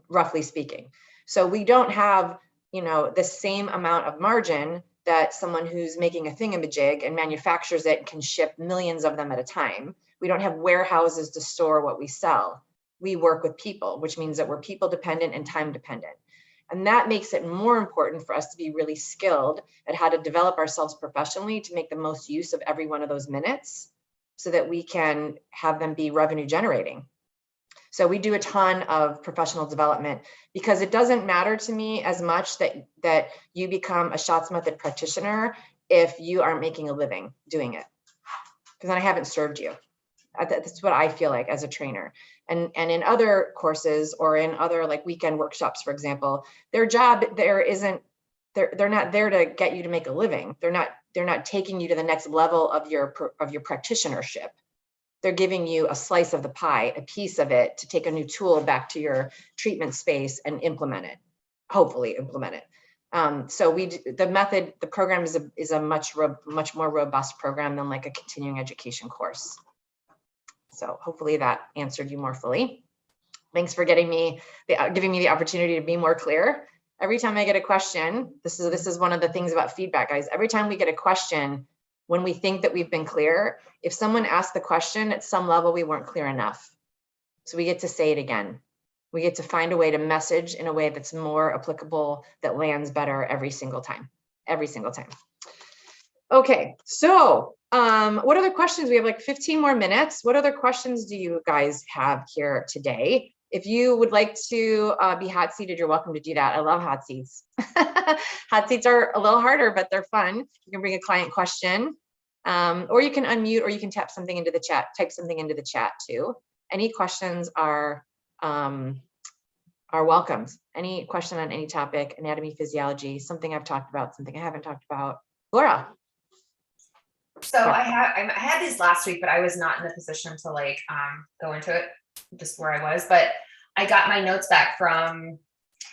roughly speaking. So we don't have, the same amount of margin that someone who's making a thingamajig and manufactures it can ship millions of them at a time. We don't have warehouses to store what we sell. We work with people, which means that we're people dependent and time dependent. And that makes it more important for us to be really skilled at how to develop ourselves professionally to make the most use of every one of those minutes so that we can have them be revenue generating. So we do a ton of professional development because it doesn't matter to me as much that you become a shots method practitioner if you aren't making a living doing it, because then I haven't served you. That's what I feel like as a trainer. And in other courses or in other like weekend workshops, for example, their job they're not there to get you to make a living. They're not taking you to the next level of your practitionership. They're giving you a slice of the pie, a piece of it to take a new tool back to your treatment space and implement it, hopefully implement it. So the program is a much more robust program than like a continuing education course. So hopefully that answered you more fully. Thanks for giving me the opportunity to be more clear. Every time I get a question, this is one of the things about feedback, guys. Every time we get a question, when we think that we've been clear, if someone asked the question at some level, we weren't clear enough. So we get to say it again. We get to find a way to message in a way that's more applicable, that lands better every single time. Okay, so what other questions? We have like 15 more minutes. What other questions do you guys have here today? If you would like to be hot seated, you're welcome to do that. I love hot seats. Hot seats are a little harder, but they're fun. You can bring a client question, or you can unmute, or you can type something into the chat too. Any questions are welcomed. Any question on any topic, anatomy, physiology, something I've talked about, something I haven't talked about. Laura. So I had these last week, but I was not in a position to like go into it, just where I was. But I got my notes back from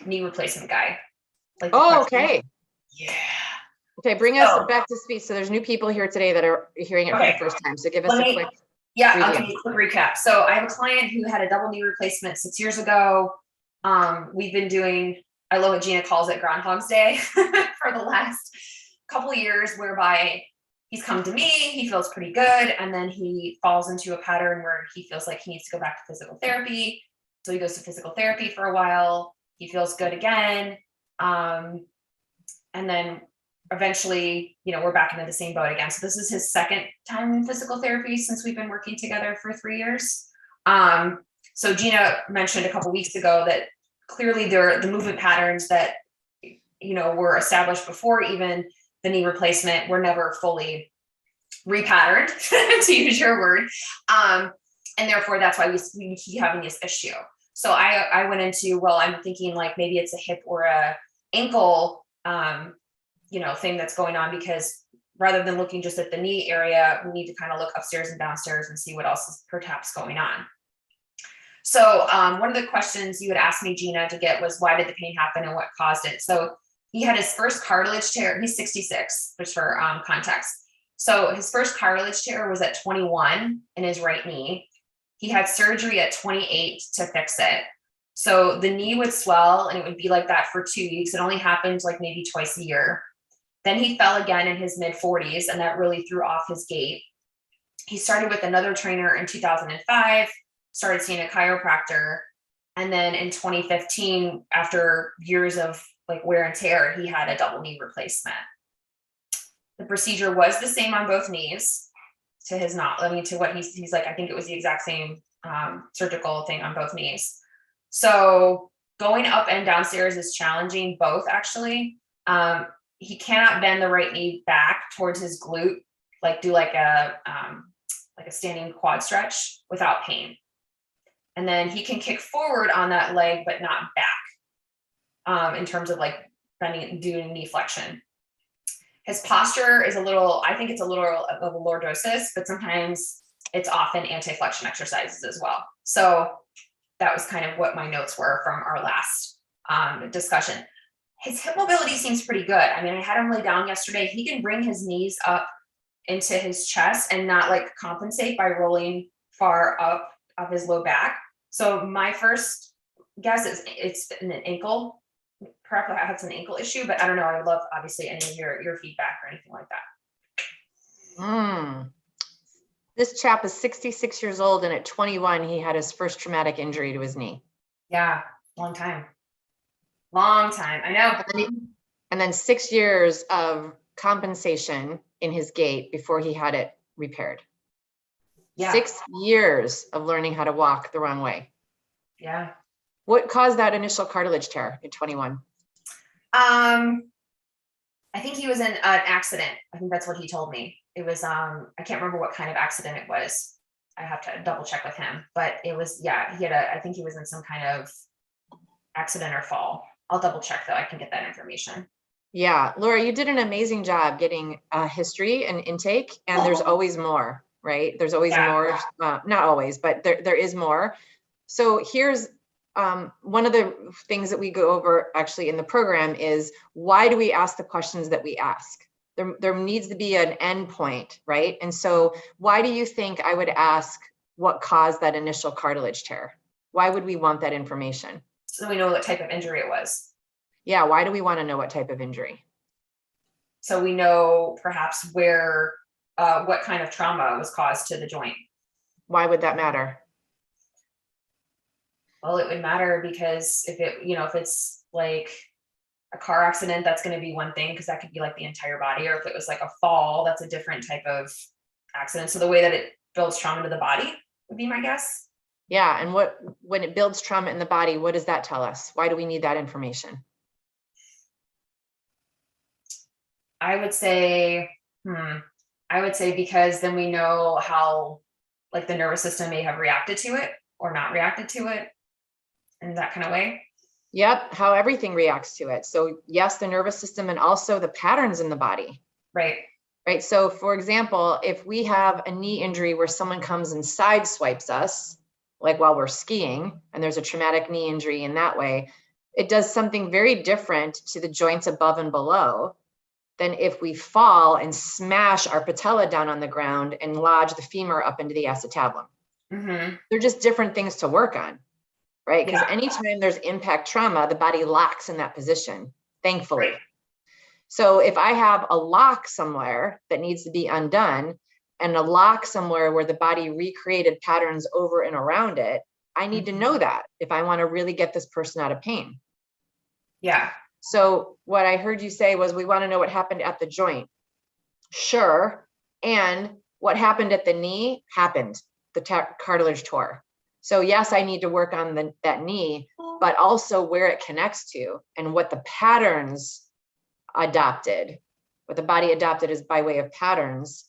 knee replacement guy. Like, oh, okay. Yeah. Okay, bring us back to speed. So there's new people here today that are hearing it for the first time. So give us a quick. Yeah, I'll give you a quick recap. So I have a client who had a double knee replacement 6 years ago. We've been doing, I love what Gina calls it, Groundhog's Day for the last couple of years, whereby he's come to me, he feels pretty good, and then he falls into a pattern where he feels like he needs to go back to physical therapy. So he goes to physical therapy for a while, he feels good again. And then eventually, we're back into the same boat again. So this is his second time in physical therapy since we've been working together for 3 years. So Gina mentioned a couple weeks ago that clearly the movement patterns that, were established before even the knee replacement were never fully repatterned, to use your word. And therefore that's why we keep having this issue. So I went into, well, I'm thinking like maybe it's a hip or a ankle, thing that's going on, because rather than looking just at the knee area, we need to kind of look upstairs and downstairs and see what else is perhaps going on. So one of the questions you had asked me, Gina, to get was, why did the pain happen and what caused it? So he had his first cartilage tear. He's 66, just for context. So his first cartilage tear was at 21 in his right knee. He had surgery at 28 to fix it. So the knee would swell and it would be like that for 2 weeks. It only happened like maybe twice a year. Then he fell again in his mid 40s, and that really threw off his gait. He started with another trainer in 2005, started seeing a chiropractor. And then in 2015, after years of like wear and tear, he had a double knee replacement. The procedure was the same on both knees to his to what he's like, I think it was the exact same surgical thing on both knees. So going up and downstairs is challenging, both actually. He cannot bend the right knee back towards his glute, like do like a standing quad stretch without pain. And then he can kick forward on that leg, but not back in terms of like bending, doing knee flexion. His posture is I think it's a little of a lordosis, but sometimes it's often anti-flexion exercises as well. So that was kind of what my notes were from our last discussion. His hip mobility seems pretty good. I mean, I had him lay down yesterday. He can bring his knees up into his chest and not like compensate by rolling far up of his low back. So my first guess is it's an ankle. Perhaps an ankle issue, but I don't know. I would love obviously any of your feedback or anything like that. This chap is 66 years old, and at 21, he had his first traumatic injury to his knee. Yeah, long time. I know. And then 6 years of compensation in his gait before he had it repaired. Yeah. 6 years of learning how to walk the wrong way. Yeah. What caused that initial cartilage tear at 21? I think he was in an accident. I think that's what he told me. It was, I can't remember what kind of accident it was. I have to double check with him, but it was, yeah, I think he was in some kind of accident or fall. I'll double check though. I can get that information. Yeah, Laura, you did an amazing job getting history and intake, and there's always more, right? There's always more, not always, but there is more. So here's one of the things that we go over actually in the program is, why do we ask the questions that we ask? There needs to be an end point, right? And so why do you think I would ask what caused that initial cartilage tear? Why would we want that information? So we know what type of injury it was. Yeah, why do we want to know what type of injury? So we know perhaps where, what kind of trauma was caused to the joint. Why would that matter? Well, it would matter because if it's like a car accident, that's going to be one thing, because that could be like the entire body. Or if it was like a fall, that's a different type of accident. So the way that it builds trauma to the body would be my guess. Yeah, and when it builds trauma in the body, what does that tell us? Why do we need that information? I would say because then we know how like the nervous system may have reacted to it or not reacted to it in that kind of way. Yep, how everything reacts to it. So yes, the nervous system and also the patterns in the body. Right. Right. So for example, if we have a knee injury where someone comes and sideswipes us, like while we're skiing, and there's a traumatic knee injury in that way, it does something very different to the joints above and below than if we fall and smash our patella down on the ground and lodge the femur up into the acetabulum. Mm-hmm. They're just different things to work on, right? Because anytime there's impact trauma, the body locks in that position, thankfully. Right. So if I have a lock somewhere that needs to be undone, and a lock somewhere where the body recreated patterns over and around it, I need to know that if I want to really get this person out of pain. Yeah. So what I heard you say was, we want to know what happened at the joint. Sure. And what happened at the knee happened, the cartilage tore. So yes, I need to work on that knee, but also where it connects to and what the patterns adopted, what the body adopted is by way of patterns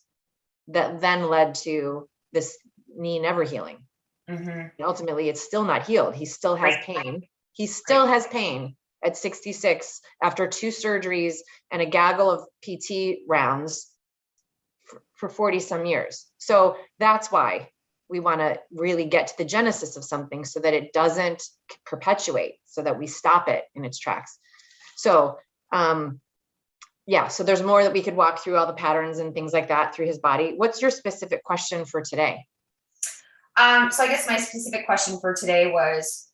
that then led to this knee never healing. Mm-hmm. And ultimately, it's still not healed. He still has pain. He still has pain at 66 after 2 surgeries and a gaggle of PT rounds for 40 some years. So that's why we want to really get to the genesis of something so that it doesn't perpetuate, so that we stop it in its tracks. So Yeah, so there's more that we could walk through, all the patterns and things like that through his body. What's your specific question for today? So I guess my specific question for today was,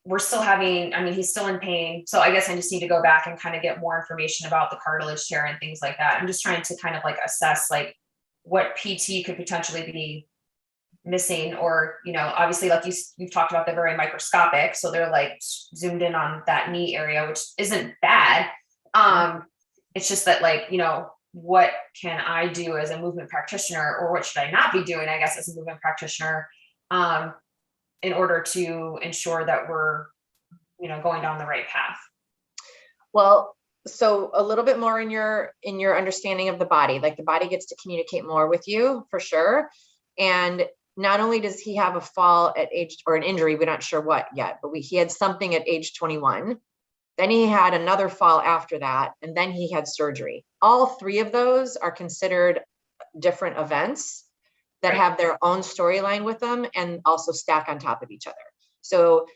we're still having, he's still in pain. So I guess I just need to go back and kind of get more information about the cartilage tear and things like that. I'm just trying to kind of like assess like what PT could potentially be missing, or, obviously like you've talked about, they're very microscopic. So they're like zoomed in on that knee area, which isn't bad. It's just that like, what can I do as a movement practitioner, or what should I not be doing, I guess, as a movement practitioner, in order to ensure that we're, going down the right path? Well, so a little bit more in your understanding of the body, like the body gets to communicate more with you for sure. And not only does he have a fall at age, or an injury, we're not sure what yet, but he had something at age 21. Then he had another fall after that, and then he had surgery. All three of those are considered different events that have their own storyline with them and also stack on top of each other. So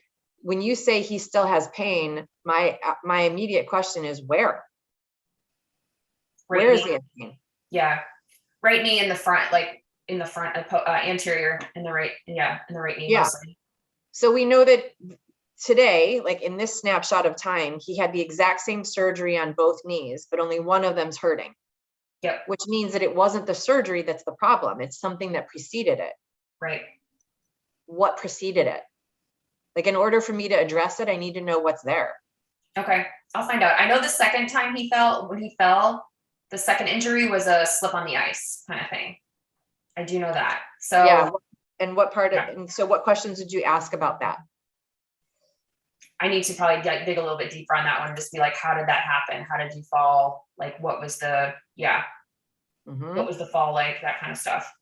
when you say he still has pain, my immediate question is where? Where is he in pain? Yeah, right knee in the front, like in the front, anterior in the right, in the right knee. Yeah. Mostly. So we know that today, like in this snapshot of time, he had the exact same surgery on both knees, but only one of them's hurting. Yep. Which means that it wasn't the surgery that's the problem. It's something that preceded it. Right. What preceded it? Like, in order for me to address it, I need to know what's there. Okay, I'll find out. I know the second time when he fell, the second injury was a slip on the ice kind of thing. I do know that. So yeah. And what part of, and so what questions did you ask about that? I need to probably dig a little bit deeper on that one. Just be like, how did that happen? How did you fall? Like, what was the, what was the fall like? That kind of stuff.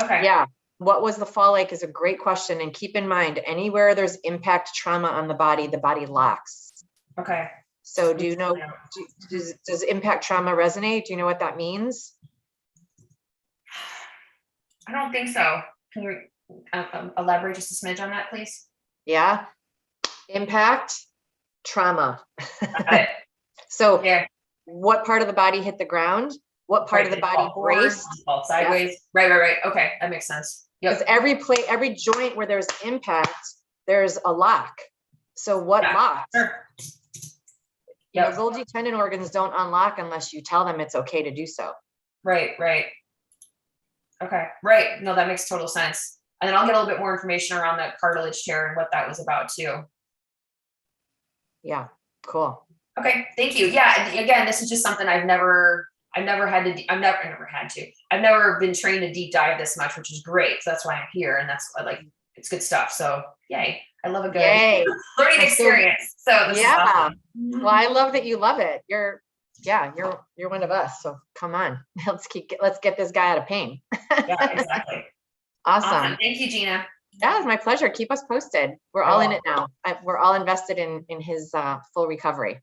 Okay. Yeah. What was the fall like is a great question. And keep in mind, anywhere there's impact trauma on the body locks. Okay. So do you know, does impact trauma resonate? Do you know what that means? I don't think so. Can you elaborate just a smidge on that, please? Yeah. Impact trauma. Got it. So what part of the body hit the ground? What part of the body braced? Fall sideways. Yeah. Right. Okay. That makes sense. Because every joint where there's impact, there's a lock. So what locked? Sure. The Golgi tendon organs don't unlock unless you tell them it's okay to do so. Right. Okay. Right. No, that makes total sense. And then I'll get a little bit more information around that cartilage tear and what that was about too. Yeah. Cool. Okay. Thank you. Yeah. And again, this is just something I've never been trained to deep dive this much, which is great. So that's why I'm here. And that's it's good stuff. So yay. I love a good learning experience. So this is awesome. Well, I love that you love it. You're one of us. So come on, let's get this guy out of pain. Yeah, exactly. Awesome. Thank you, Gina. Yeah, it's my pleasure. Keep us posted. We're all in it now. We're all invested in his full recovery.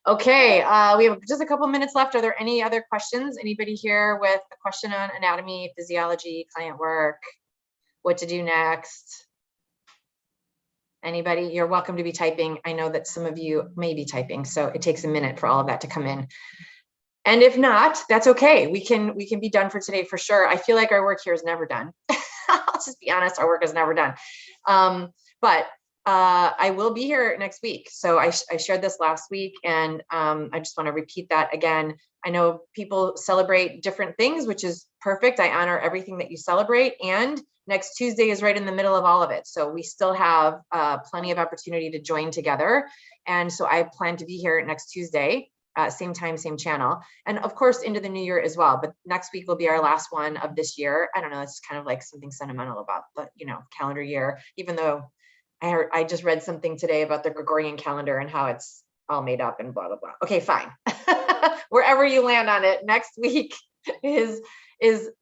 Okay, we have just a couple minutes left. Are there any other questions? Anybody here with a question on anatomy, physiology, client work, what to do next? Anybody? You're welcome to be typing. I know that some of you may be typing, so it takes a minute for all of that to come in. And if not, that's okay. We can be done for today for sure. I feel like our work here is never done. I'll just be honest, our work is never done. But I will be here next week. So I shared this last week, and I just want to repeat that again. I know people celebrate different things, which is perfect. I honor everything that you celebrate. And next Tuesday is right in the middle of all of it. So we still have plenty of opportunity to join together. And so I plan to be here next Tuesday, same time, same channel. And of course, into the new year as well. But next week will be our last one of this year. I don't know, it's kind of like something sentimental about the, calendar year, even though I just read something today about the Gregorian calendar and how it's all made up and blah, blah, blah. Okay, fine. Wherever you land on it, next week is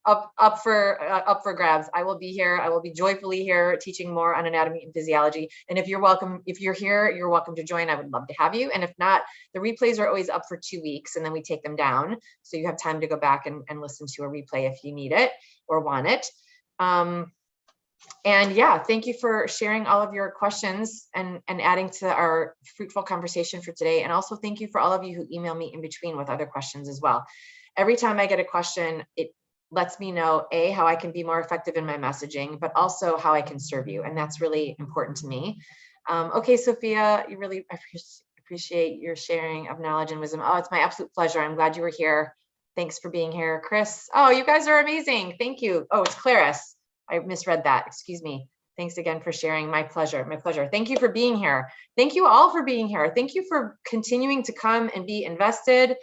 up for grabs. I will be here. I will be joyfully here teaching more on anatomy and physiology. And if you're here, you're welcome to join. I would love to have you. And if not, the replays are always up for 2 weeks and then we take them down. So you have time to go back and listen to a replay if you need it or want it. And yeah, thank you for sharing all of your questions and adding to our fruitful conversation for today. And also thank you for all of you who email me in between with other questions as well. Every time I get a question, it lets me know, A, how I can be more effective in my messaging, but also how I can serve you. And that's really important to me. Okay, Sophia, you really appreciate your sharing of knowledge and wisdom. Oh, it's my absolute pleasure. I'm glad you were here. Thanks for being here. Chris, oh, you guys are amazing. Thank you. Oh, it's Claris. I misread that. Excuse me. Thanks again for sharing. My pleasure. My pleasure. Thank you for being here. Thank you all for being here. Thank you for continuing to come and be invested.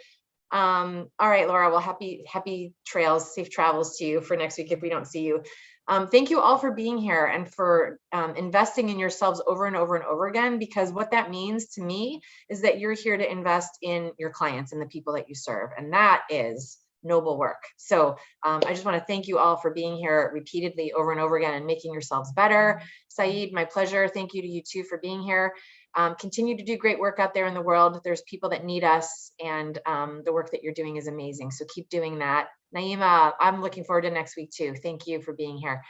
All right, Laura, well, happy trails, safe travels to you for next week if we don't see you. Thank you all for being here and for investing in yourselves over and over and over again, because what that means to me is that you're here to invest in your clients and the people that you serve. And that is noble work. So I just want to thank you all for being here repeatedly over and over again and making yourselves better. Saeed, my pleasure. Thank you to you too for being here. Continue to do great work out there in the world. There's people that need us, and the work that you're doing is amazing. So keep doing that. Naima, I'm looking forward to next week too. Thank you for being here.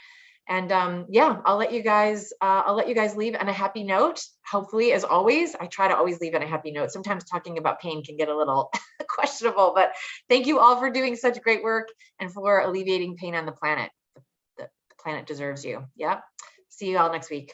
And yeah, I'll let you guys leave on a happy note. Hopefully, as always, I try to always leave on a happy note. Sometimes talking about pain can get a little questionable, but thank you all for doing such great work and for alleviating pain on the planet. The planet deserves you. Yeah. See you all next week.